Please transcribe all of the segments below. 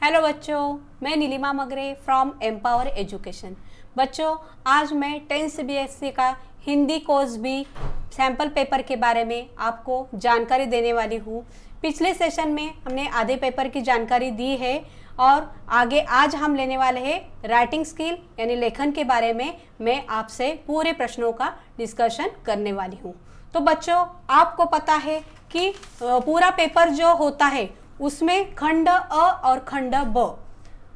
Hello बच्चों, मैं Nilima Magare from empower education. बच्चों, आज मैं 10th CBSE का हिंदी कोर्स भी सैम्पल पेपर के बारे में आपको जानकारी देने वाली हूँ। पिछले सेशन में हमने आधे पेपर की जानकारी दी है और आगे आज हम लेने वाले हैं राइटिंग स्किल यानी लेखन के बारे में। मैं आपसे पूरे प्रश्नों का डिस्कशन करने वाली हूँ। तो बच्चों, आपको पता है कि पूरा पेपर जो होता है उसमें खंड अ और खंड ब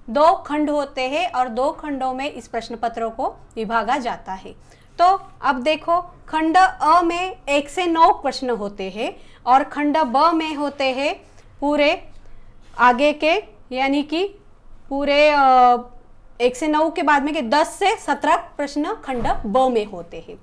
दो खंड होते हैं और दो खंडों में इस प्रश्न पत्रों को विभागा जाता है। तो अब देखो, खंड अ में 1 से 9 प्रश्न होते हैं और खंड ब में होते हैं पूरे आगे के, यानी कि पूरे 1 से 9 के बाद में के 10 से 17 प्रश्न खंड ब में होते हैं।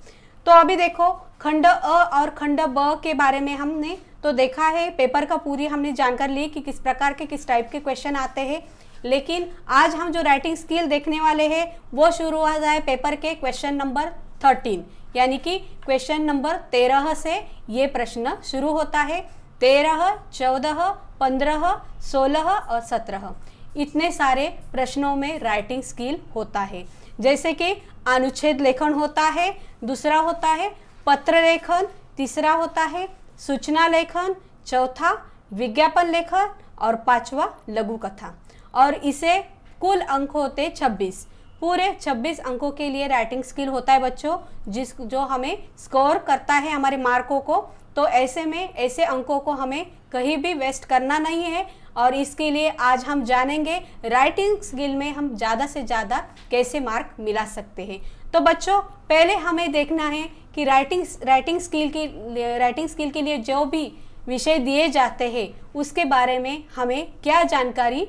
तो अभी देखो, खंड अ और खंड ब के बारे में हमने तो देखा है, पेपर का पूरी हमने जानकारी ली कि किस प्रकार के किस टाइप के क्वेश्चन आते हैं। लेकिन आज हम जो राइटिंग स्किल देखने वाले हैं वो शुरू हो जाए पेपर के क्वेश्चन नंबर 13, यानी कि क्वेश्चन नंबर 13 से ये प्रश्न शुरू होता है। 13, 14, 15, 16 और 17 इतने सारे प्रश्नों में राइटिंग स्किल होता है। जैसे कि अनुच्छेद लेखन होता है, दूसरा होता है पत्र लेखन, तीसरा होता है सूचना लेखन, चौथा विज्ञापन लेखन और पांचवा लघु कथा। और इसे कुल अंक होते 26, पूरे 26 अंकों के लिए राइटिंग स्किल होता है बच्चों, जो हमें स्कोर करता है हमारे मार्कों को। तो ऐसे में ऐसे अंकों को हमें कहीं भी वेस्ट करना नहीं है और इसके लिए आज हम जानेंगे राइटिंग स्किल में हम ज़्यादा से ज़्यादा कैसे मार्क मिला सकते हैं। तो बच्चों, पहले हमें देखना है कि राइटिंग स्किल के लिए जो भी विषय दिए जाते हैं उसके बारे में हमें क्या जानकारी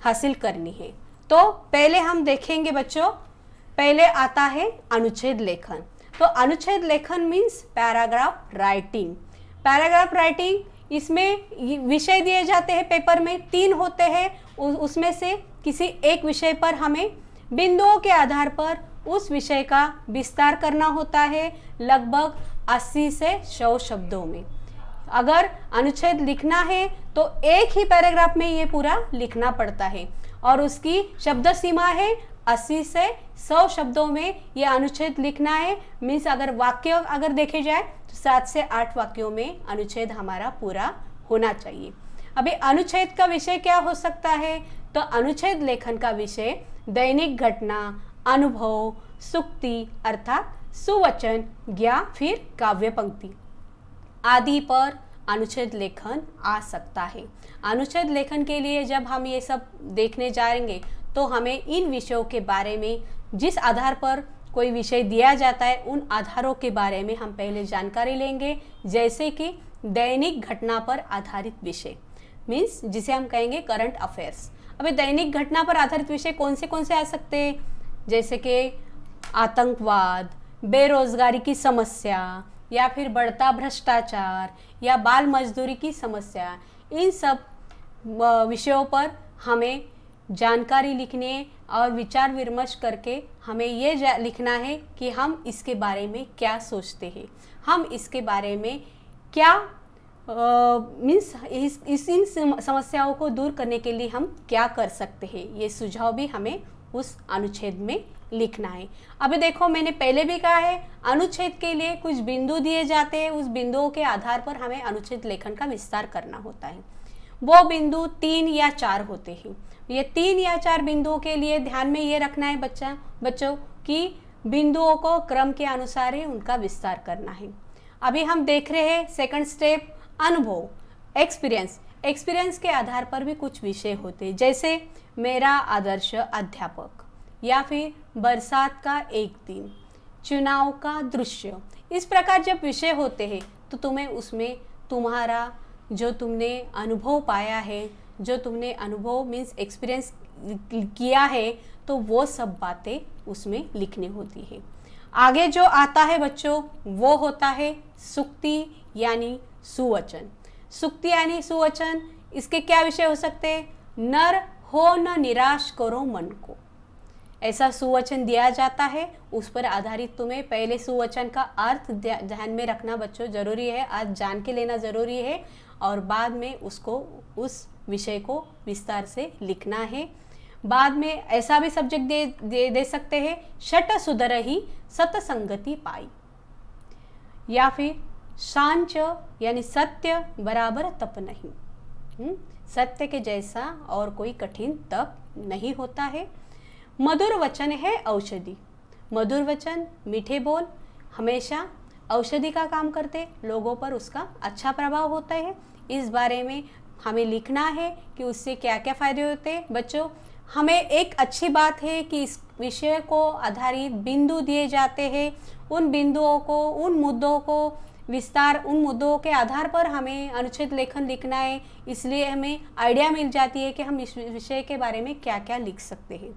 हासिल करनी है। तो पहले हम देखेंगे बच्चों, पहले आता है अनुच्छेद लेखन। तो अनुच्छेद लेखन means paragraph writing. Paragraph writing, इसमें विषय दिए जाते हैं पेपर में 3 होते हैं, उसमें से किसी एक विषय पर हमें बिंदुओं के आधार पर उस विषय का विस्तार करना होता है लगभग 80 से 100 शब्दों में। अगर अनुच्छेद लिखना है तो एक ही पैराग्राफ में ये पूरा लिखना पड़ता है और उसकी शब्द सीमा है 80 से 100 शब्दों में ये अनुच्छेद लिखना है। मीन्स अगर वाक्य अगर देखे जाए तो 7 से 8 वाक्यों में अनुच्छेद हमारा पूरा होना चाहिए। अभी अनुच्छेद का विषय क्या हो सकता है? तो अनुच्छेद लेखन का विषय दैनिक घटना, अनुभव, सूक्ति अर्थात सुवचन या फिर काव्य पंक्ति आदि पर अनुच्छेद लेखन आ सकता है। अनुच्छेद लेखन के लिए जब हम ये सब देखने जाएंगे तो हमें इन विषयों के बारे में, जिस आधार पर कोई विषय दिया जाता है उन आधारों के बारे में हम पहले जानकारी लेंगे। जैसे कि दैनिक घटना पर आधारित विषय मीन्स जिसे हम कहेंगे करंट अफेयर्स। अभी दैनिक घटना पर आधारित विषय कौन से आ सकते हैं? जैसे कि आतंकवाद, बेरोजगारी की समस्या या फिर बढ़ता भ्रष्टाचार या बाल मजदूरी की समस्या। इन सब विषयों पर हमें जानकारी लिखने और विचार विमर्श करके हमें ये लिखना है कि हम इसके बारे में क्या सोचते हैं, हम इसके बारे में क्या मीन्स इन समस्याओं को दूर करने के लिए हम क्या कर सकते हैं, ये सुझाव भी हमें उस अनुच्छेद में लिखना है। अभी देखो, मैंने पहले भी कहा है अनुच्छेद के लिए कुछ बिंदु दिए जाते हैं, उस बिंदुओं के आधार पर हमें अनुच्छेद लेखन का विस्तार करना होता है। वो बिंदु 3 या 4 होते हैं। ये 3 या 4 बिंदुओं के लिए ध्यान में ये रखना है बच्चों कि बिंदुओं को क्रम के अनुसार ही उनका विस्तार करना है। अभी हम देख रहे हैं सेकंड स्टेप, अनुभव, एक्सपीरियंस के आधार पर भी कुछ विषय होते हैं, जैसे मेरा आदर्श अध्यापक या फिर बरसात का एक दिन, चुनाव का दृश्य। इस प्रकार जब विषय होते हैं तो तुम्हें उसमें तुम्हारा जो तुमने अनुभव पाया है, जो तुमने अनुभव मीन्स एक्सपीरियंस किया है, तो वो सब बातें उसमें लिखनी होती है। आगे जो आता है बच्चों वो होता है सूक्ति यानी सुवचन। सूक्ति यानी सुवचन, इसके क्या विषय हो सकते हैं? नर हो न निराश करो मन को, ऐसा सुवचन दिया जाता है, उस पर आधारित तुम्हें पहले सुवचन का अर्थ ध्यान में रखना बच्चों जरूरी है, आज जान के लेना जरूरी है और बाद में उसको उस विषय को विस्तार से लिखना है। बाद में ऐसा भी सब्जेक्ट दे सकते हैं, शट सुधर ही सतसंगति पाई, या फिर सांच यानी सत्य बराबर तप नहीं, सत्य के जैसा और कोई कठिन तप नहीं होता है। मधुर वचन है औषधि, मधुर वचन मीठे बोल हमेशा औषधि का काम करते, लोगों पर उसका अच्छा प्रभाव होता है। इस बारे में हमें लिखना है कि उससे क्या क्या फायदे होते हैं। बच्चों, हमें एक अच्छी बात है कि इस विषय को आधारित बिंदु दिए जाते हैं, उन बिंदुओं को, उन मुद्दों को विस्तार, उन मुद्दों के आधार पर हमें अनुच्छेद लेखन लिखना है, इसलिए हमें आइडिया मिल जाती है कि हम इस विषय के बारे में क्या क्या लिख सकते हैं।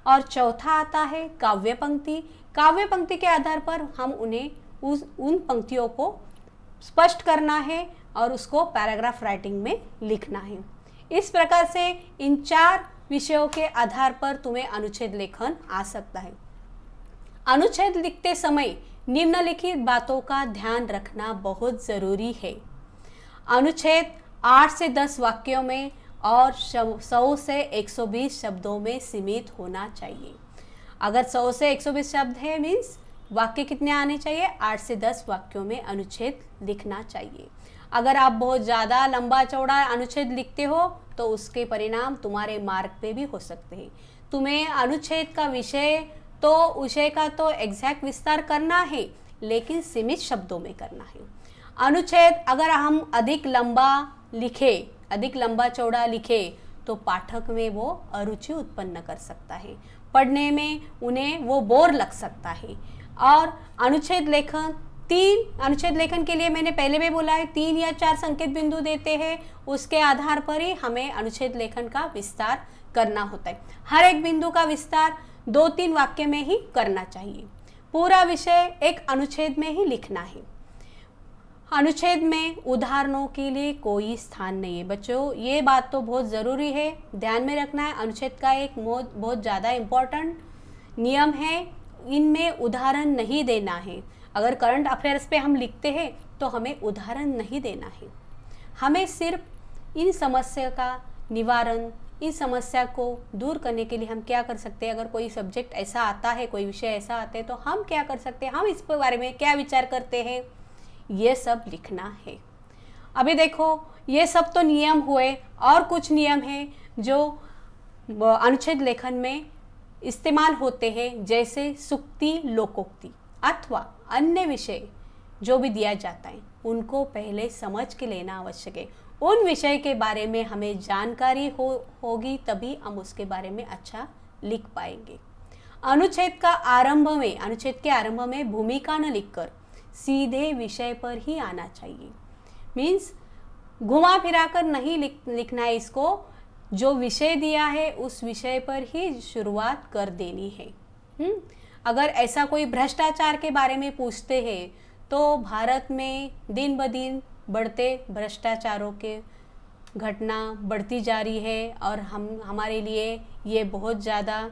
और चौथा आता है काव्य पंक्ति। काव्य पंक्ति के आधार पर हम उन्हें उन पंक्तियों को स्पष्ट करना है और उसको पैराग्राफ राइटिंग में लिखना है। इस प्रकार से इन 4 विषयों के आधार पर तुम्हें अनुच्छेद लेखन आ सकता है। अनुच्छेद लिखते समय निम्नलिखित बातों का ध्यान रखना बहुत ज़रूरी है। अनुच्छेद 8 से 10 वाक्यों में और 100 से 120 शब्दों में सीमित होना चाहिए। अगर 100 से 120 शब्द है मीन्स वाक्य कितने आने चाहिए? 8 से 10 वाक्यों में अनुच्छेद लिखना चाहिए। अगर आप बहुत ज़्यादा लंबा चौड़ा अनुच्छेद लिखते हो तो उसके परिणाम तुम्हारे मार्क पे भी हो सकते हैं। तुम्हें अनुच्छेद का विषय का तो एग्जैक्ट विस्तार करना है, लेकिन सीमित शब्दों में करना है। अनुच्छेद अगर हम अधिक लंबा चौड़ा लिखे तो पाठक में वो अरुचि उत्पन्न कर सकता है, पढ़ने में उन्हें वो बोर लग सकता है। और अनुच्छेद लेखन के लिए मैंने पहले भी बोला है 3 या 4 संकेत बिंदु देते हैं, उसके आधार पर ही हमें अनुच्छेद लेखन का विस्तार करना होता है। हर एक बिंदु का विस्तार 2-3 वाक्य में ही करना चाहिए। पूरा विषय एक अनुच्छेद में ही लिखना है। अनुच्छेद में उदाहरणों के लिए कोई स्थान नहीं है। बच्चों, ये बात तो बहुत ज़रूरी है, ध्यान में रखना है। अनुच्छेद का एक बहुत ज़्यादा इम्पोर्टेंट नियम है, इनमें उदाहरण नहीं देना है। अगर करंट अफेयर्स पे हम लिखते हैं तो हमें उदाहरण नहीं देना है। हमें सिर्फ इन समस्या का निवारण, इस समस्या को दूर करने के लिए हम क्या कर सकते हैं। अगर कोई सब्जेक्ट ऐसा आता है, कोई विषय ऐसा आता है तो हम क्या कर सकते हैं, हम इस बारे में क्या विचार करते हैं, ये सब लिखना है। अभी देखो, ये सब तो नियम हुए, और कुछ नियम हैं जो अनुच्छेद लेखन में इस्तेमाल होते हैं, जैसे सुक्ति, लोकोक्ति अथवा अन्य विषय जो भी दिया जाता है उनको पहले समझ के लेना आवश्यक है। उन विषय के बारे में हमें जानकारी होगी तभी हम उसके बारे में अच्छा लिख पाएंगे। अनुच्छेद के आरंभ में भूमिका न लिखकर सीधे विषय पर ही आना चाहिए। मीन्स घुमा फिरा कर नहीं लिखना है, इसको जो विषय दिया है उस विषय पर ही शुरुआत कर देनी है। अगर ऐसा कोई भ्रष्टाचार के बारे में पूछते हैं तो भारत में दिन ब दिन बढ़ते भ्रष्टाचारों के घटना बढ़ती जा रही है और हमारे लिए ये बहुत ज़्यादा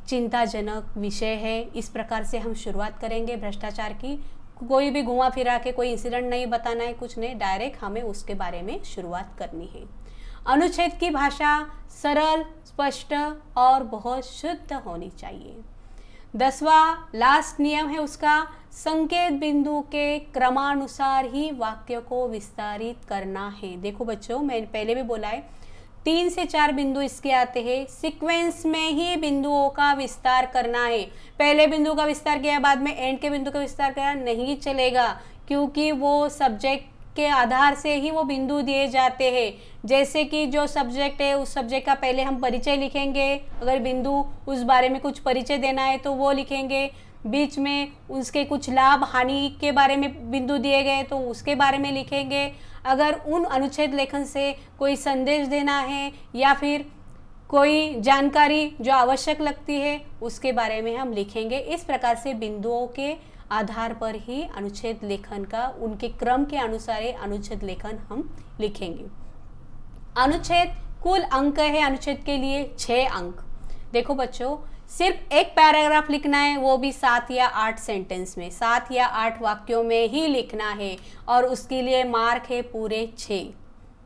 चिंताजनक विषय है। इस प्रकार से हम शुरुआत करेंगे भ्रष्टाचार की। कोई भी घुमा फिरा के कोई इंसिडेंट नहीं बताना है, कुछ नहीं, डायरेक्ट हमें उसके बारे में शुरुआत करनी है। अनुच्छेद की भाषा सरल, स्पष्ट और बहुत शुद्ध होनी चाहिए। 10वां लास्ट नियम है उसका, संकेत बिंदु के क्रमानुसार ही वाक्य को विस्तारित करना है। देखो बच्चों, मैंने पहले भी बोला है 3 से 4 बिंदु इसके आते हैं, सीक्वेंस में ही बिंदुओं का विस्तार करना है। पहले बिंदु का विस्तार किया, बाद में एंड के बिंदु का विस्तार किया, नहीं चलेगा, क्योंकि वो सब्जेक्ट के आधार से ही वो बिंदु दिए जाते हैं। जैसे कि जो सब्जेक्ट है उस सब्जेक्ट का पहले हम परिचय लिखेंगे, अगर बिंदु उस बारे में कुछ परिचय देना है तो वो लिखेंगे, बीच में उसके कुछ लाभ हानि के बारे में बिंदु दिए गए तो उसके बारे में लिखेंगे। अगर उन अनुच्छेद लेखन से कोई संदेश देना है या फिर कोई जानकारी जो आवश्यक लगती है उसके बारे में हम लिखेंगे। इस प्रकार से बिंदुओं के आधार पर ही अनुच्छेद लेखन का, उनके क्रम के अनुसार अनुच्छेद लेखन हम लिखेंगे। अनुच्छेद कुल अंक है अनुच्छेद के लिए 6 अंक। देखो बच्चों, सिर्फ एक पैराग्राफ लिखना है, वो भी 7 या 8 सेंटेंस में, 7 या 8 वाक्यों में ही लिखना है और उसके लिए मार्क है पूरे 6।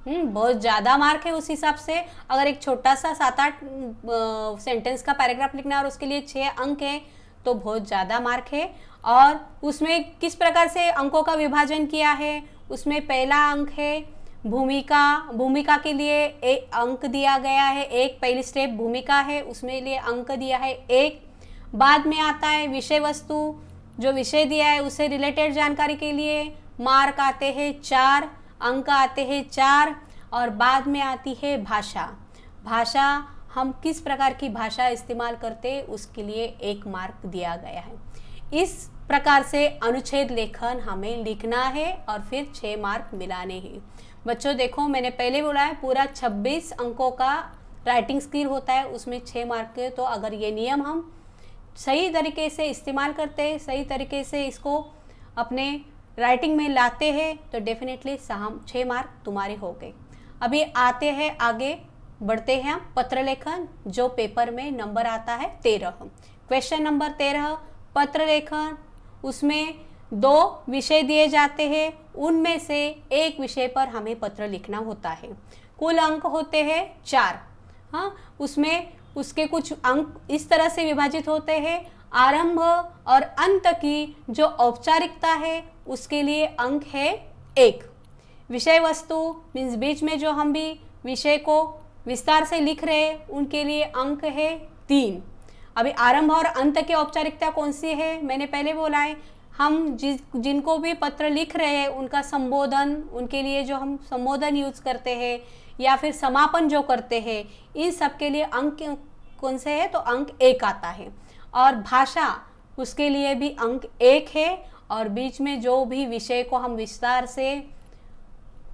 बहुत ज़्यादा मार्क है उस हिसाब से। अगर एक छोटा सा 7-8 सेंटेंस का पैराग्राफ लिखना है और उसके लिए 6 अंक है तो बहुत ज़्यादा मार्क है। और उसमें किस प्रकार से अंकों का विभाजन किया है, उसमें पहला अंक है भूमिका के लिए 1 अंक दिया गया है, एक पहली स्टेप भूमिका है उसमें लिए अंक दिया है 1। बाद में आता है विषय वस्तु, जो विषय दिया है उससे रिलेटेड जानकारी के लिए मार्क आते हैं 4, अंक आते हैं 4। और बाद में आती है भाषा, हम किस प्रकार की भाषा इस्तेमाल करते हैं उसके लिए 1 मार्क दिया गया है। इस प्रकार से अनुच्छेद लेखन हमें लिखना है और फिर 6 मार्क मिलाने हैं। बच्चों देखो, मैंने पहले बोला है पूरा 26 अंकों का राइटिंग स्किल होता है, उसमें 6 मार्क के। तो अगर ये नियम हम सही तरीके से इस्तेमाल करते हैं, सही तरीके से इसको अपने राइटिंग में लाते हैं तो डेफिनेटली 6 मार्क तुम्हारे हो गए। अभी आते हैं आगे बढ़ते हैं हम पत्र लेखन, जो पेपर में नंबर आता है 13। क्वेश्चन नंबर 13 पत्र लेखन। उसमें 2 विषय दिए जाते हैं, उनमें से एक विषय पर हमें पत्र लिखना होता है। कुल अंक होते हैं 4। हाँ, उसमें उसके कुछ अंक इस तरह से विभाजित होते हैं। आरंभ और अंत की जो औपचारिकता है उसके लिए अंक है 1। विषय वस्तु मीन्स बीच में जो हम भी विषय को विस्तार से लिख रहे हैं उनके लिए अंक है 3। अभी आरंभ और अंत की औपचारिकता कौन सी है, मैंने पहले बोला है, हम जिनको भी पत्र लिख रहे हैं उनका संबोधन, उनके लिए जो हम संबोधन यूज करते हैं या फिर समापन जो करते हैं, इन सब के लिए अंक कौन से है तो अंक 1 आता है। और भाषा उसके लिए भी अंक 1 है। और बीच में जो भी विषय को हम विस्तार से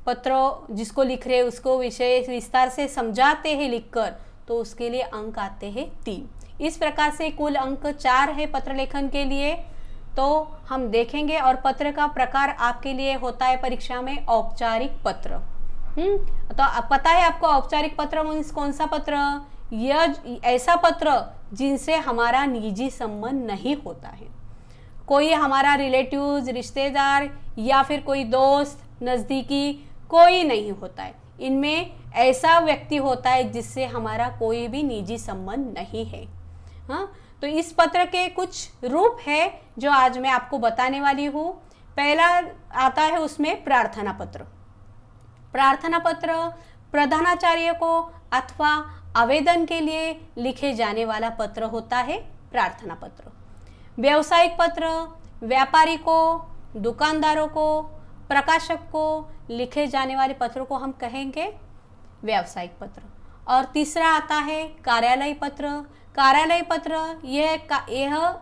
पत्र जिसको लिख रहे हैं उसको विषय विस्तार से समझाते हैं लिखकर, तो उसके लिए अंक आते हैं 3। इस प्रकार से कुल अंक 4 है पत्र लेखन के लिए। तो हम देखेंगे। और पत्र का प्रकार आपके लिए होता है परीक्षा में औपचारिक पत्र। तो पता है आपको औपचारिक पत्र मीन्स कौन सा पत्र, यह ऐसा पत्र जिनसे हमारा निजी संबंध नहीं होता है। कोई हमारा रिलेटिव्स, रिश्तेदार या फिर कोई दोस्त नज़दीकी कोई नहीं होता है। इनमें ऐसा व्यक्ति होता है जिससे हमारा कोई भी निजी संबंध नहीं है। हाँ, तो इस पत्र के कुछ रूप है जो आज मैं आपको बताने वाली हूँ। पहला आता है उसमें प्रार्थना पत्र। प्रार्थना पत्र प्रधानाचार्य को अथवा आवेदन के लिए लिखे जाने वाला पत्र होता है प्रार्थना पत्र। व्यावसायिक पत्र व्यापारी को, दुकानदारों को, प्रकाशक को लिखे जाने वाले पत्रों को हम कहेंगे व्यावसायिक पत्र। और तीसरा आता है कार्यालय पत्र। कार्यालय पत्र यह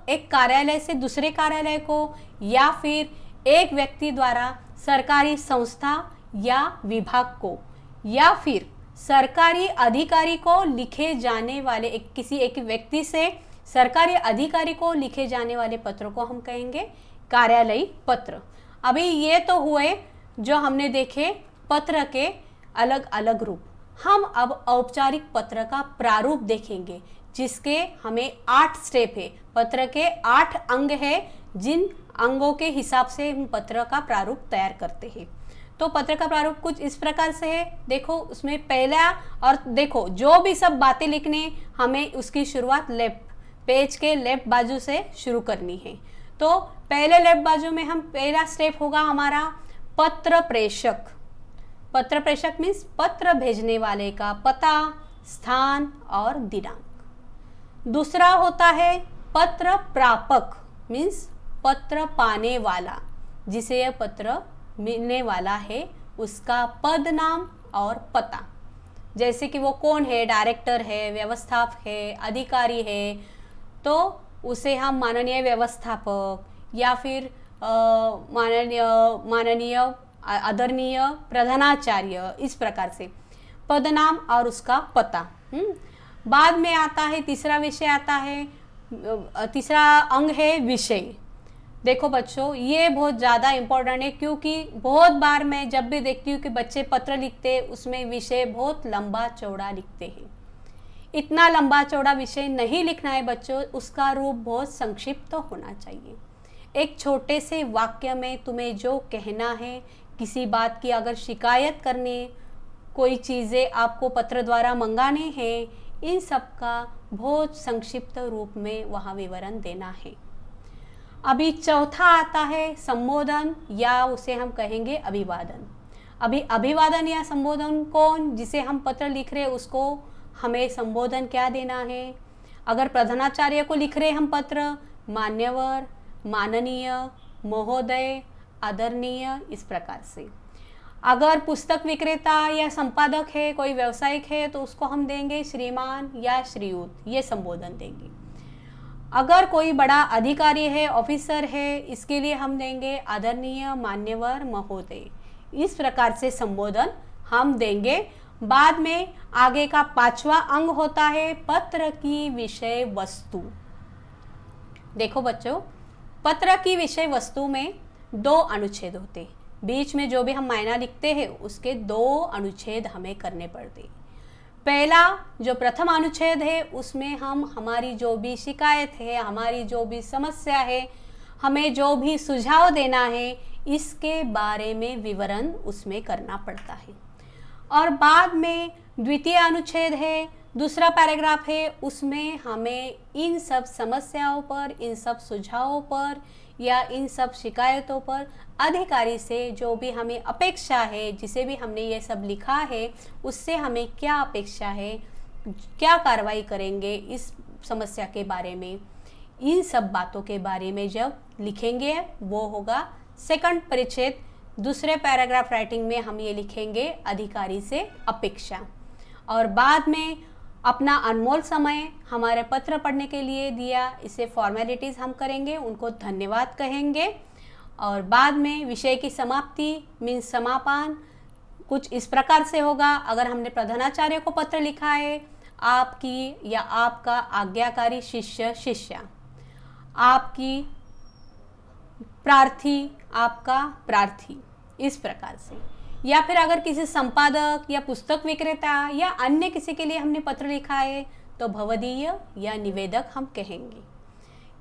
एक कार्यालय से दूसरे कार्यालय को या फिर एक व्यक्ति द्वारा सरकारी संस्था या विभाग को या फिर सरकारी अधिकारी को लिखे जाने वाले किसी एक व्यक्ति से सरकारी अधिकारी को लिखे जाने वाले पत्रों को हम कहेंगे कार्यालयी पत्र। अभी ये तो हुए जो हमने देखे पत्र के अलग अलग रूप। हम अब औपचारिक पत्र का प्रारूप देखेंगे जिसके हमें 8 स्टेप है। पत्र के 8 अंग है जिन अंगों के हिसाब से हम पत्र का प्रारूप तैयार करते हैं। तो पत्र का प्रारूप कुछ इस प्रकार से है। देखो उसमें पहला, और देखो जो भी सब बातें लिखने हमें उसकी शुरुआत पेज के लेफ्ट बाजू से शुरू करनी है। तो पहले लेफ्ट बाजू में हम पहला स्टेप होगा हमारा पत्र प्रेषक। पत्र प्रेषक मीन्स पत्र भेजने वाले का पता, स्थान और दिनांक। दूसरा होता है पत्र प्रापक मीन्स पत्र पाने वाला, जिसे यह पत्र मिलने वाला है उसका पद नाम और पता, जैसे कि वो कौन है, डायरेक्टर है, व्यवस्थापक है, अधिकारी है, तो उसे हम माननीय व्यवस्थापक या फिर माननीय आदरणीय प्रधानाचार्य, इस प्रकार से पद नाम और उसका पता। बाद में आता है तीसरा विषय आता है, तीसरा अंग है विषय। देखो बच्चों ये बहुत ज़्यादा इम्पोर्टेंट है क्योंकि बहुत बार मैं जब भी देखती हूँ कि बच्चे पत्र लिखते हैं उसमें विषय बहुत लंबा चौड़ा लिखते हैं। इतना लंबा चौड़ा विषय नहीं लिखना है बच्चों, उसका रूप बहुत संक्षिप्त तो होना चाहिए। एक छोटे से वाक्य में तुम्हें जो कहना है, किसी बात की अगर शिकायत करनी है कोई चीज़ें आपको पत्र द्वारा मंगाने हैं, इन सब का बहुत संक्षिप्त रूप में वहाँ विवरण देना है। अभी चौथा आता है संबोधन, या उसे हम कहेंगे अभिवादन। अभी अभिवादन या संबोधन कौन, जिसे हम पत्र लिख रहे उसको हमें संबोधन क्या देना है। अगर प्रधानाचार्य को लिख रहे हम पत्र, मान्यवर, माननीय, महोदय, आदरणीय, इस प्रकार से। अगर पुस्तक विक्रेता या संपादक है, कोई व्यावसायिक है, तो उसको हम देंगे श्रीमान या श्रीयुत, ये संबोधन देंगे। अगर कोई बड़ा अधिकारी है, ऑफिसर है, इसके लिए हम देंगे आदरणीय, मान्यवर, महोदय। इस प्रकार से संबोधन हम देंगे। बाद में आगे का 5वां अंग होता है पत्र की विषय वस्तु। देखो बच्चों, पत्र की विषय वस्तु में 2 अनुच्छेद होते हैं। बीच में जो भी हम मायना लिखते हैं उसके 2 अनुच्छेद हमें करने पड़ते। पहला जो प्रथम अनुच्छेद है उसमें हम हमारी जो भी शिकायत है, हमारी जो भी समस्या है, हमें जो भी सुझाव देना है, इसके बारे में विवरण उसमें करना पड़ता है। और बाद में द्वितीय अनुच्छेद है, दूसरा पैराग्राफ है, उसमें हमें इन सब समस्याओं पर, इन सब सुझावों पर या इन सब शिकायतों पर अधिकारी से जो भी हमें अपेक्षा है, जिसे भी हमने ये सब लिखा है, उससे हमें क्या अपेक्षा है, क्या कार्रवाई करेंगे इस समस्या के बारे में, इन सब बातों के बारे में जब लिखेंगे वो होगा सेकंड परिच्छेद। दूसरे पैराग्राफ राइटिंग में हम ये लिखेंगे अधिकारी से अपेक्षा। और बाद में अपना अनमोल समय हमारे पत्र पढ़ने के लिए दिया, इसे फॉर्मेलिटीज़ हम करेंगे, उनको धन्यवाद कहेंगे। और बाद में विषय की समाप्ति मीन्स समापन कुछ इस प्रकार से होगा। अगर हमने प्रधानाचार्य को पत्र लिखा है, आपकी या आपका आज्ञाकारी शिष्य शिष्या, आपकी प्रार्थी, आपका प्रार्थी, इस प्रकार से। या फिर अगर किसी संपादक या पुस्तक विक्रेता या अन्य किसी के लिए हमने पत्र लिखा है तो भवदीय या निवेदक हम कहेंगे।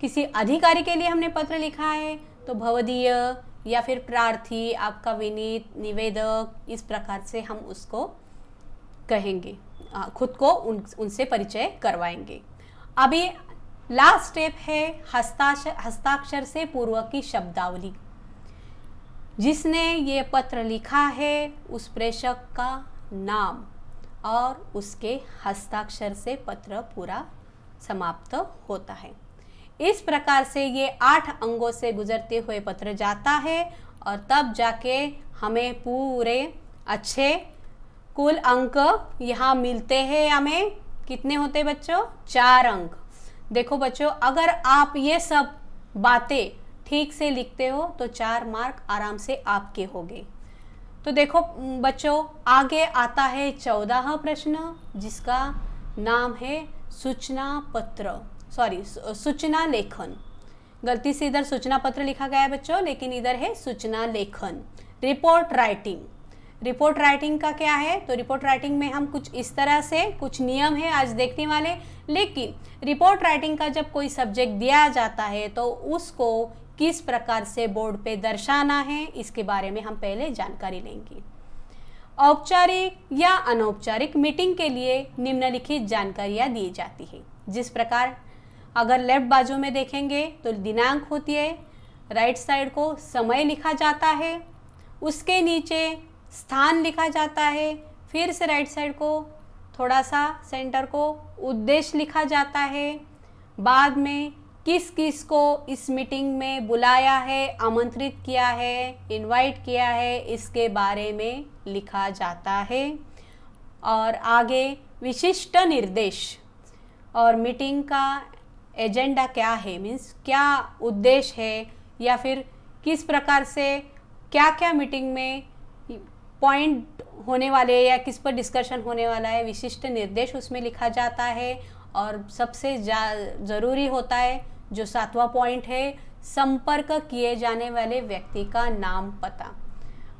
किसी अधिकारी के लिए हमने पत्र लिखा है तो भवदीय या फिर प्रार्थी, आपका विनीत, निवेदक, इस प्रकार से हम उसको कहेंगे, खुद को उनसे परिचय करवाएंगे। अभी लास्ट स्टेप है हस्ताक्षर से पूर्व की शब्दावली। जिसने ये पत्र लिखा है उस प्रेषक का नाम और उसके हस्ताक्षर से पत्र पूरा समाप्त होता है। इस प्रकार से ये 8 अंगों से गुजरते हुए पत्र जाता है और तब जाके हमें पूरे अच्छे कुल अंक यहाँ मिलते हैं। हमें कितने होते बच्चों? 4 अंक। देखो बच्चों, अगर आप ये सब बातें ठीक से लिखते हो तो 4 मार्क आराम से आपके होंगे। तो देखो बच्चों, आगे आता है 14वां प्रश्न, जिसका नाम है सूचना लेखन। गलती से इधर सूचना पत्र लिखा गया है बच्चों, लेकिन इधर है सूचना लेखन। Report writing. रिपोर्ट राइटिंग का क्या है? तो रिपोर्ट राइटिंग में हम कुछ इस तरह से, कुछ नियम है आज देखने वाले। लेकिन रिपोर्ट राइटिंग का जब कोई सब्जेक्ट दिया जाता है तो उसको किस प्रकार से बोर्ड पे दर्शाना है, इसके बारे में हम पहले जानकारी लेंगे। औपचारिक या अनौपचारिक मीटिंग के लिए निम्नलिखित जानकारियाँ दी जाती है। जिस प्रकार अगर लेफ्ट बाजू में देखेंगे तो दिनांक होती है, राइट साइड को समय लिखा जाता है, उसके नीचे स्थान लिखा जाता है, फिर से राइट साइड को थोड़ा सा सेंटर को उद्देश्य लिखा जाता है, बाद में किस किस को इस मीटिंग में बुलाया है, आमंत्रित किया है, इनवाइट किया है, इसके बारे में लिखा जाता है। और आगे विशिष्ट निर्देश और मीटिंग का एजेंडा क्या है, मीन्स क्या उद्देश्य है, या फिर किस प्रकार से क्या क्या मीटिंग में पॉइंट होने वाले या किस पर डिस्कशन होने वाला है, विशिष्ट निर्देश उसमें लिखा जाता है। और सबसे ज़रूरी होता है जो 7वां पॉइंट है, संपर्क किए जाने वाले व्यक्ति का नाम पता।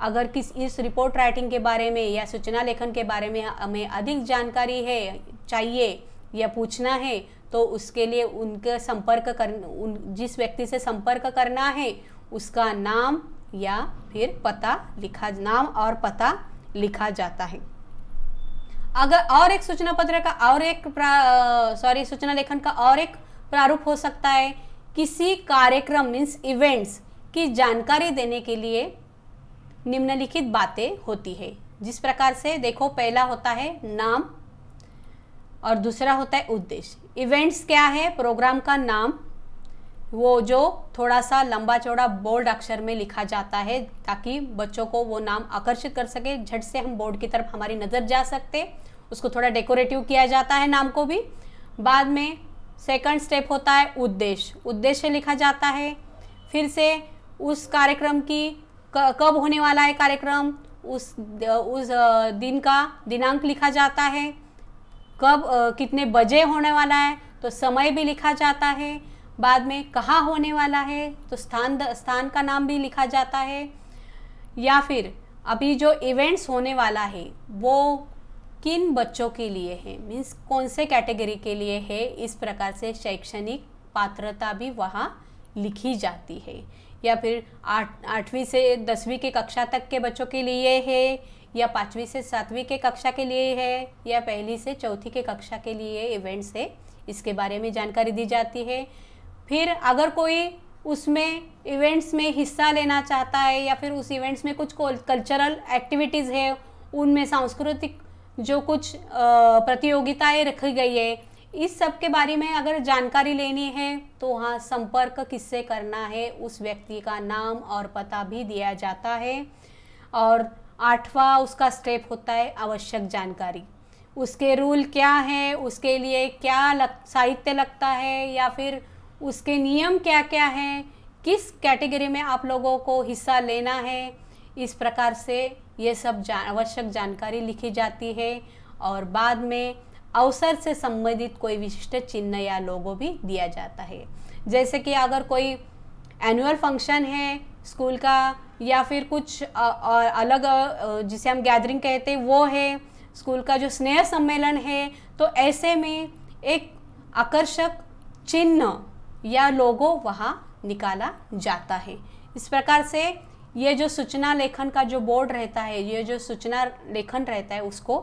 अगर इस रिपोर्ट राइटिंग के बारे में या सूचना लेखन के बारे में हमें अधिक जानकारी है चाहिए या पूछना है तो उसके लिए उनके जिस व्यक्ति से संपर्क करना है उसका नाम या फिर पता नाम और पता लिखा जाता है। अगर और एक सूचना पत्र का और एक सूचना लेखन का और एक प्रारूप हो सकता है, किसी कार्यक्रम मीन्स इवेंट्स की जानकारी देने के लिए निम्नलिखित बातें होती है। जिस प्रकार से देखो, पहला होता है नाम और दूसरा होता है उद्देश्य। इवेंट्स क्या है? प्रोग्राम का नाम, वो जो थोड़ा सा लंबा चौड़ा बोल्ड अक्षर में लिखा जाता है ताकि बच्चों को वो नाम आकर्षित कर सके, झट से हम बोर्ड की तरफ हमारी नज़र जा सकते, उसको थोड़ा डेकोरेटिव किया जाता है नाम को भी। बाद में सेकंड स्टेप होता है उद्देश्य, उद्देश्य लिखा जाता है। फिर से उस कार्यक्रम की कब होने वाला है कार्यक्रम, उस दिन का दिनांक लिखा जाता है, कब कितने बजे होने वाला है तो समय भी लिखा जाता है। बाद में कहाँ होने वाला है तो स्थान का नाम भी लिखा जाता है। या फिर अभी जो इवेंट्स होने वाला है वो किन बच्चों के लिए है, मीन्स कौन से कैटेगरी के लिए है, इस प्रकार से शैक्षणिक पात्रता भी वहाँ लिखी जाती है। या फिर 8वीं से 10वीं की कक्षा तक के बच्चों के लिए है, या 5वीं से 7वीं के कक्षा के लिए है, या 1ली से 4थी के कक्षा के लिए इवेंट्स है, इसके बारे में जानकारी दी जाती है। फिर अगर कोई उसमें इवेंट्स में हिस्सा लेना चाहता है या फिर उस इवेंट्स में कुछ कल्चरल एक्टिविटीज़ है, उनमें सांस्कृतिक जो कुछ प्रतियोगिताएं रखी गई है, इस सब के बारे में अगर जानकारी लेनी है तो वहाँ संपर्क किससे करना है, उस व्यक्ति का नाम और पता भी दिया जाता है। और 8वां उसका स्टेप होता है आवश्यक जानकारी, उसके रूल क्या है, उसके लिए क्या साहित्य लगता है, या फिर उसके नियम क्या क्या हैं, किस कैटेगरी में आप लोगों को हिस्सा लेना है, इस प्रकार से ये सब आवश्यक जानकारी लिखी जाती है। और बाद में अवसर से संबंधित कोई विशिष्ट चिन्ह या लोगो भी दिया जाता है। जैसे कि अगर कोई एनुअल फंक्शन है स्कूल का, या फिर कुछ अलग जिसे हम गैदरिंग कहते हैं वो है, स्कूल का जो स्नेह सम्मेलन है, तो ऐसे में एक आकर्षक चिन्ह या लोगो वहाँ निकाला जाता है। इस प्रकार से ये जो सूचना लेखन का जो बोर्ड रहता है, ये जो सूचना लेखन रहता है, उसको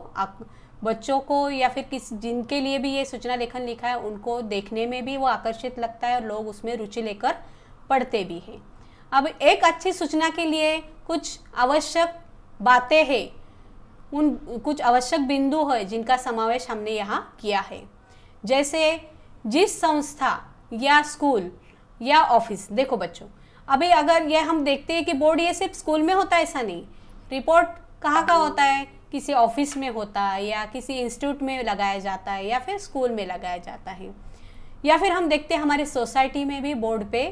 बच्चों को या फिर जिनके लिए भी ये सूचना लेखन लिखा है उनको देखने में भी वो आकर्षित लगता है और लोग उसमें रुचि लेकर पढ़ते भी हैं। अब एक अच्छी सूचना के लिए कुछ आवश्यक बातें हैं, उन कुछ आवश्यक बिंदु है जिनका समावेश हमने यहाँ किया है। जैसे जिस संस्था या स्कूल या ऑफिस, देखो बच्चों, अभी अगर ये हम देखते हैं कि बोर्ड ये सिर्फ स्कूल में होता है, ऐसा नहीं, रिपोर्ट कहाँ का होता है, किसी ऑफिस में होता है, या किसी इंस्टीट्यूट में लगाया जाता है, या फिर स्कूल में लगाया जाता है। या फिर हम देखते हैं हमारे सोसाइटी में भी बोर्ड पे,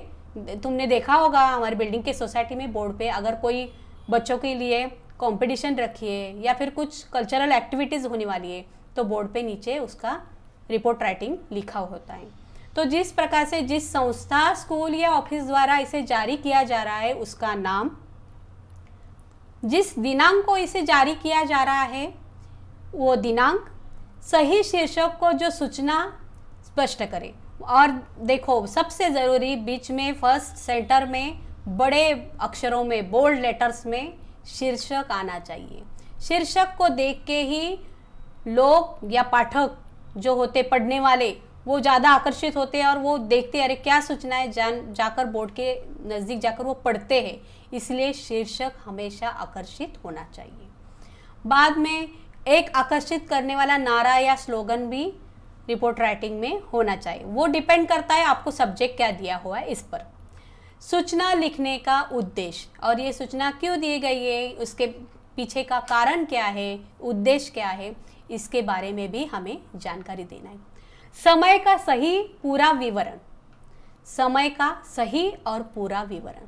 तुमने देखा होगा हमारी बिल्डिंग के सोसाइटी में बोर्ड पे अगर कोई बच्चों के लिए कंपटीशन रखी है या फिर कुछ कल्चरल एक्टिविटीज़ होने वाली है तो बोर्ड पे नीचे उसका रिपोर्ट राइटिंग लिखा होता है। तो जिस प्रकार से जिस संस्था, स्कूल या ऑफिस द्वारा इसे जारी किया जा रहा है उसका नाम, जिस दिनांक को इसे जारी किया जा रहा है वो दिनांक, सही शीर्षक को जो सूचना स्पष्ट करे। और देखो सबसे ज़रूरी, बीच में फर्स्ट सेंटर में बड़े अक्षरों में बोल्ड लेटर्स में शीर्षक आना चाहिए। शीर्षक को देख के ही लोग या पाठक जो होते, पढ़ने वाले, वो ज़्यादा आकर्षित होते हैं और वो देखते अरे क्या सूचना है, जाकर बोर्ड के नज़दीक जाकर वो पढ़ते हैं। इसलिए शीर्षक हमेशा आकर्षित होना चाहिए। बाद में एक आकर्षित करने वाला नारा या स्लोगन भी रिपोर्ट राइटिंग में होना चाहिए। वो डिपेंड करता है आपको सब्जेक्ट क्या दिया हुआ है इस पर। सूचना लिखने का उद्देश्य, और ये सूचना क्यों दी गई है, उसके पीछे का कारण क्या है, उद्देश्य क्या है, इसके बारे में भी हमें जानकारी देना है। समय का सही पूरा विवरण, समय का सही और पूरा विवरण।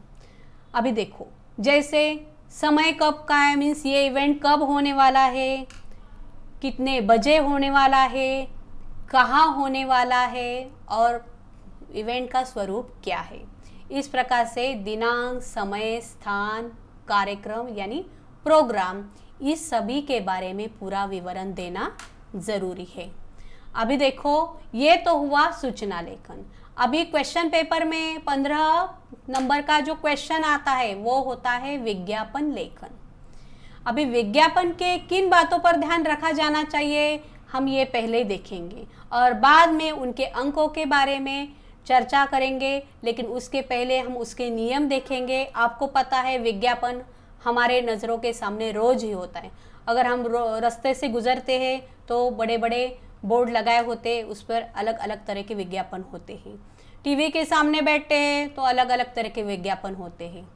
अभी देखो जैसे समय कब का है, मीन्स ये इवेंट कब होने वाला है, कितने बजे होने वाला है, कहाँ होने वाला है, और इवेंट का स्वरूप क्या है। इस प्रकार से दिनांक, समय, स्थान, कार्यक्रम यानी प्रोग्राम, इस सभी के बारे में पूरा विवरण देना ज़रूरी है। अभी देखो ये तो हुआ सूचना लेखन। अभी क्वेश्चन पेपर में 15 नंबर का जो क्वेश्चन आता है वो होता है विज्ञापन लेखन। अभी विज्ञापन के किन बातों पर ध्यान रखा जाना चाहिए हम ये पहले देखेंगे और बाद में उनके अंकों के बारे में चर्चा करेंगे, लेकिन उसके पहले हम उसके नियम देखेंगे। आपको पता है विज्ञापन हमारे नज़रों के सामने रोज ही होता है। अगर हम रास्ते से गुजरते हैं तो बड़े बड़े बोर्ड लगाए होते हैं, उस पर अलग अलग तरह के विज्ञापन होते हैं। टीवी के सामने बैठते हैं तो अलग अलग तरह के विज्ञापन होते हैं।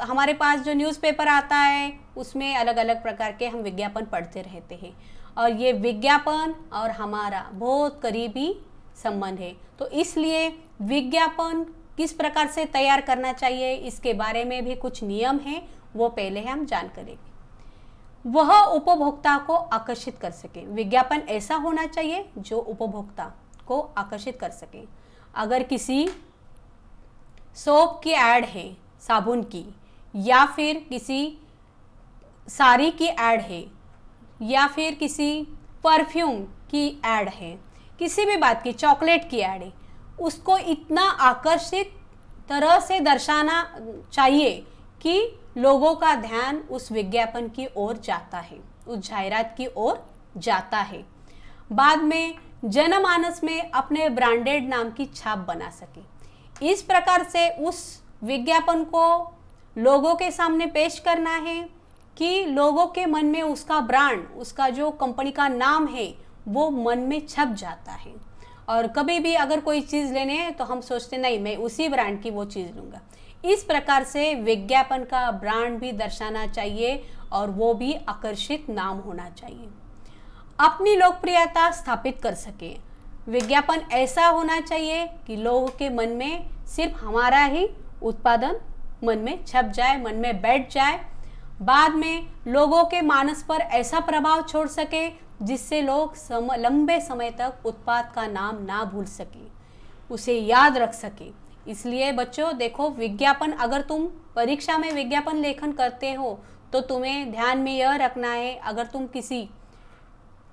हमारे पास जो न्यूज़पेपर आता है उसमें अलग अलग प्रकार के हम विज्ञापन पढ़ते रहते हैं और ये विज्ञापन और हमारा बहुत करीबी संबंध है। तो इसलिए विज्ञापन किस प्रकार से तैयार करना चाहिए इसके बारे में भी कुछ नियम हैं, वो पहले हम जान करेंगे। वह उपभोक्ता को आकर्षित कर सके। विज्ञापन ऐसा होना चाहिए जो उपभोक्ता को आकर्षित कर सके। अगर किसी सोप की ऐड है, साबुन की, या फिर किसी साड़ी की ऐड है, या फिर किसी परफ्यूम की ऐड है, किसी भी बात की, चॉकलेट की ऐड है, उसको इतना आकर्षित तरह से दर्शाना चाहिए कि लोगों का ध्यान उस विज्ञापन की ओर जाता है, उस जाहिरात की ओर जाता है। बाद में जनमानस में अपने ब्रांडेड नाम की छाप बना सके। इस प्रकार से उस विज्ञापन को लोगों के सामने पेश करना है कि लोगों के मन में उसका ब्रांड, उसका जो कंपनी का नाम है वो मन में छप जाता है। और कभी भी अगर कोई चीज़ लेने है तो हम सोचते नहीं मैं उसी ब्रांड की वो चीज़ लूँगा। इस प्रकार से विज्ञापन का ब्रांड भी दर्शाना चाहिए और वो भी आकर्षित नाम होना चाहिए। अपनी लोकप्रियता स्थापित कर सके। विज्ञापन ऐसा होना चाहिए कि लोगों के मन में सिर्फ हमारा ही उत्पादन मन में छप जाए, मन में बैठ जाए। बाद में लोगों के मानस पर ऐसा प्रभाव छोड़ सके जिससे लोग लंबे समय तक उत्पाद का नाम ना भूल सके, उसे याद रख सके। इसलिए बच्चों देखो, विज्ञापन, अगर तुम परीक्षा में विज्ञापन लेखन करते हो तो तुम्हें ध्यान में यह रखना है, अगर तुम किसी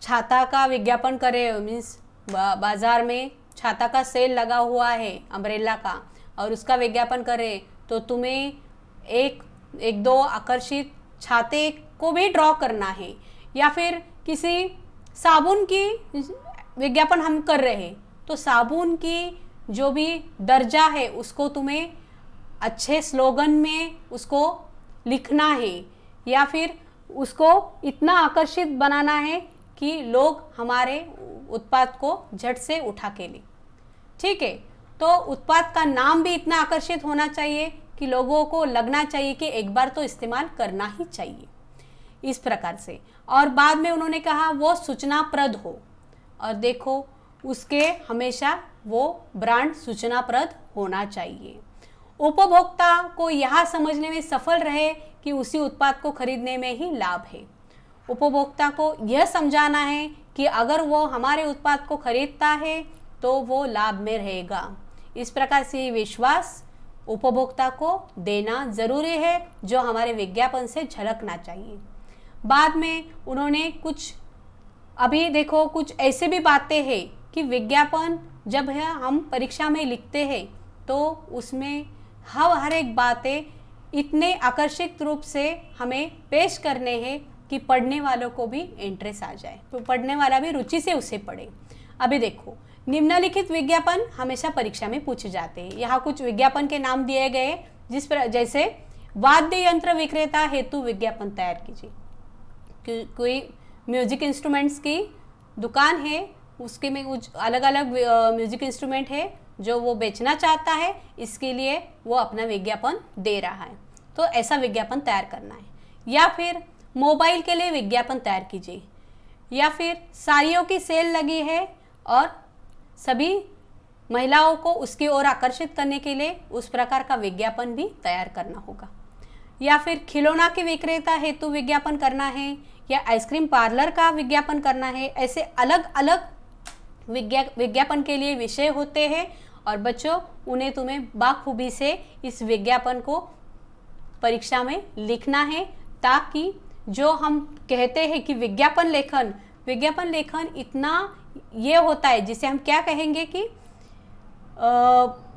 छाता का विज्ञापन करे, मीन्स बाजार में छाता का सेल लगा हुआ है, अम्ब्रेला का, और उसका विज्ञापन करे तो तुम्हें एक दो आकर्षित छाते को भी ड्रॉ करना है। या फिर किसी साबुन की विज्ञापन हम कर रहे हैं तो साबुन की जो भी दर्जा है उसको तुम्हें अच्छे स्लोगन में उसको लिखना है, या फिर उसको इतना आकर्षित बनाना है कि लोग हमारे उत्पाद को झट से उठा के लें। ठीक है, तो उत्पाद का नाम भी इतना आकर्षित होना चाहिए कि लोगों को लगना चाहिए कि एक बार तो इस्तेमाल करना ही चाहिए, इस प्रकार से। और बाद में उन्होंने कहा वो सूचनाप्रद हो, और देखो उसके हमेशा वो ब्रांड सूचनाप्रद होना चाहिए। उपभोक्ता को यह समझने में सफल रहे कि उसी उत्पाद को खरीदने में ही लाभ है। उपभोक्ता को यह समझाना है कि अगर वो हमारे उत्पाद को खरीदता है तो वो लाभ में रहेगा। इस प्रकार से विश्वास उपभोक्ता को देना ज़रूरी है, जो हमारे विज्ञापन से झलकना चाहिए। बाद में उन्होंने कुछ, अभी देखो कुछ ऐसे भी बातें हैं कि विज्ञापन जब है हम परीक्षा में लिखते हैं तो उसमें हर एक बातें इतने आकर्षक रूप से हमें पेश करने हैं कि पढ़ने वालों को भी इंटरेस्ट आ जाए, तो पढ़ने वाला भी रुचि से उसे पढ़े। अभी देखो, निम्नलिखित विज्ञापन हमेशा परीक्षा में पूछे जाते हैं। यहाँ कुछ विज्ञापन के नाम दिए गए, जिस पर जैसे वाद्य यंत्र विक्रेता हेतु विज्ञापन तैयार कीजिए। कोई म्यूजिक इंस्ट्रूमेंट्स की दुकान है, उसके में कुछ अलग अलग म्यूजिक इंस्ट्रूमेंट है जो वो बेचना चाहता है, इसके लिए वो अपना विज्ञापन दे रहा है, तो ऐसा विज्ञापन तैयार करना है। या फिर मोबाइल के लिए विज्ञापन तैयार कीजिए, या फिर साड़ियों की सेल लगी है और सभी महिलाओं को उसकी ओर आकर्षित करने के लिए उस प्रकार का विज्ञापन भी तैयार करना होगा। या फिर खिलौना के विक्रेता हेतु विज्ञापन करना है, या आइसक्रीम पार्लर का विज्ञापन करना है। ऐसे अलग अलग विज्ञापन के लिए विषय होते हैं और बच्चों उन्हें तुम्हें बाखूबी से इस विज्ञापन को परीक्षा में लिखना है, ताकि जो हम कहते हैं कि विज्ञापन लेखन इतना ये होता है जिसे हम क्या कहेंगे कि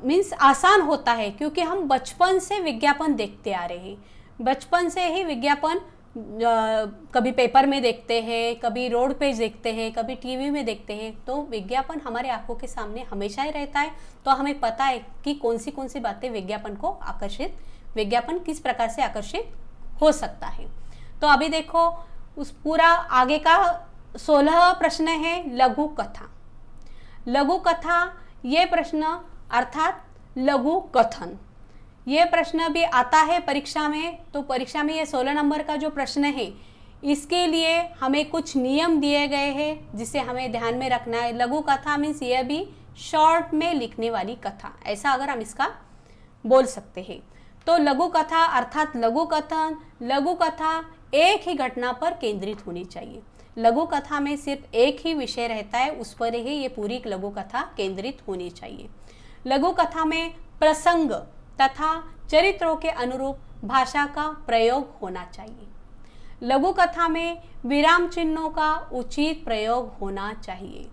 मीन्स आसान होता है, क्योंकि हम बचपन से विज्ञापन देखते आ रहे हैं, बचपन से ही विज्ञापन कभी पेपर में देखते हैं, कभी रोड पे देखते हैं, कभी टीवी में देखते हैं, तो विज्ञापन हमारे आंखों के सामने हमेशा ही रहता है। तो हमें पता है कि कौन सी बातें विज्ञापन किस प्रकार से आकर्षित हो सकता है। तो अभी देखो उस पूरा आगे का 16 प्रश्न है लघु कथा। लघु कथा ये प्रश्न अर्थात लघु कथन, ये प्रश्न भी आता है परीक्षा में। तो परीक्षा में ये 16 नंबर का जो प्रश्न है इसके लिए हमें कुछ नियम दिए गए हैं जिसे हमें ध्यान में रखना है। लघु कथा मीन्स ये भी शॉर्ट में लिखने वाली कथा, ऐसा अगर हम इसका बोल सकते हैं। तो लघु कथा अर्थात लघु कथन, लघु कथा एक ही घटना पर केंद्रित होनी चाहिए। लघु कथा में सिर्फ एक ही विषय रहता है, उस पर ही ये पूरी लघु कथा केंद्रित होनी चाहिए। लघु कथा में प्रसंग तथा चरित्रों के अनुरूप भाषा का प्रयोग होना चाहिए। लघु कथा में विराम चिन्हों का उचित प्रयोग होना चाहिए।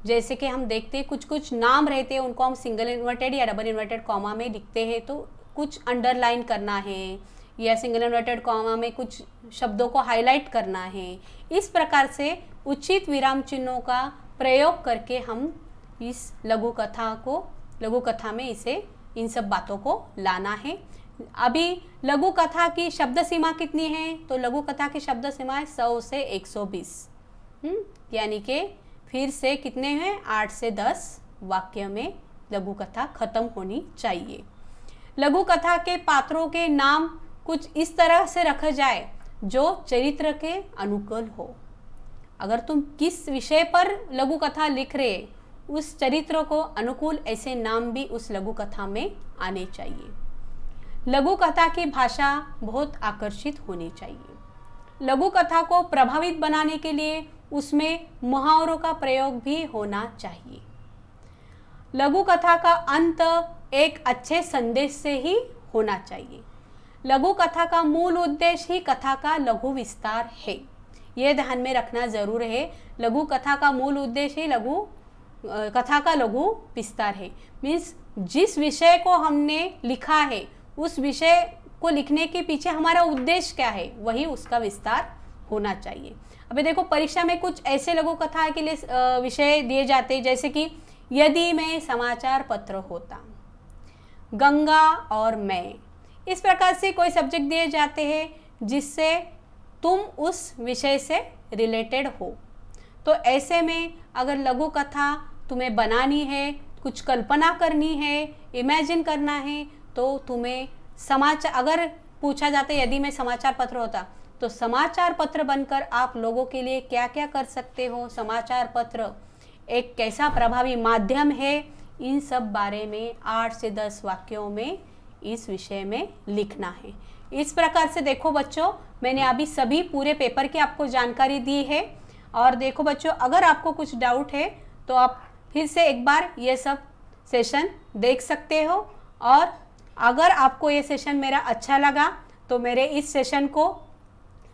जैसे कि हम देखते हैं कुछ नाम रहते हैं, उनको हम सिंगल इन्वर्टेड या डबल इन्वर्टेड कॉमा में लिखते हैं, तो कुछ अंडरलाइन करना है या सिंगल इन्वर्टेड कॉमा में कुछ शब्दों को हाईलाइट करना है। इस प्रकार से उचित विराम चिन्हों का प्रयोग करके हम इस लघु कथा में इसे इन सब बातों को लाना है। अभी लघु कथा की शब्द सीमा कितनी है? तो लघु कथा की शब्द सीमा है 100 से 120, यानी कि फिर से कितने हैं? 8 से 10 वाक्य में लघु कथा खत्म होनी चाहिए। लघु कथा के पात्रों के नाम कुछ इस तरह से रखा जाए जो चरित्र के अनुकूल हो। अगर तुम किस विषय पर लघु कथा लिख रहे उस चरित्र को अनुकूल ऐसे नाम भी उस लघु कथा में आने चाहिए। लघु कथा की भाषा बहुत आकर्षित होनी चाहिए। लघु कथा को प्रभावित बनाने के लिए उसमें मुहावरों का प्रयोग भी होना चाहिए। लघु कथा का अंत एक अच्छे संदेश से ही होना चाहिए। लघु कथा का मूल उद्देश्य ही कथा का लघु विस्तार है, ये ध्यान में रखना जरूर है। लघु कथा का मूल उद्देश्य ही कथा का लघु विस्तार है। मीन्स जिस विषय को हमने लिखा है उस विषय को लिखने के पीछे हमारा उद्देश्य क्या है, वही उसका विस्तार होना चाहिए। अभी देखो परीक्षा में कुछ ऐसे लघु कथा के लिए विषय दिए जाते हैं, जैसे कि यदि मैं समाचार पत्र होता, गंगा और मैं, इस प्रकार से कोई सब्जेक्ट दिए जाते हैं जिससे तुम उस विषय से रिलेटेड हो। तो ऐसे में अगर लघु कथा तुम्हें बनानी है, कुछ कल्पना करनी है, इमेजिन करना है, तो तुम्हें अगर पूछा जाता है यदि मैं समाचार पत्र होता, तो समाचार पत्र बनकर आप लोगों के लिए क्या क्या कर सकते हो, समाचार पत्र एक कैसा प्रभावी माध्यम है, इन सब बारे में 8 से 10 वाक्यों में इस विषय में लिखना है। इस प्रकार से देखो बच्चों, मैंने अभी सभी पूरे पेपर की आपको जानकारी दी है। और देखो बच्चों, अगर आपको कुछ डाउट है तो आप फिर से एक बार ये सब सेशन देख सकते हो। और अगर आपको ये सेशन मेरा अच्छा लगा तो मेरे इस सेशन को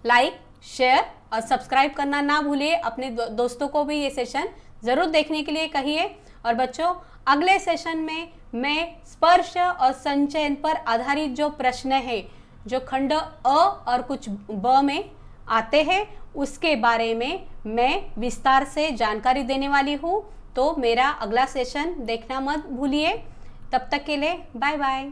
लाइक, शेयर और सब्सक्राइब करना ना भूलिए। अपने दोस्तों को भी ये सेशन ज़रूर देखने के लिए कहिए। और बच्चों, अगले सेशन में मैं स्पर्श और संचयन पर आधारित जो प्रश्न है, जो खंड अ और कुछ ब में आते हैं, उसके बारे में मैं विस्तार से जानकारी देने वाली हूँ। तो मेरा अगला सेशन देखना मत भूलिए। तब तक के लिए बाय बाय।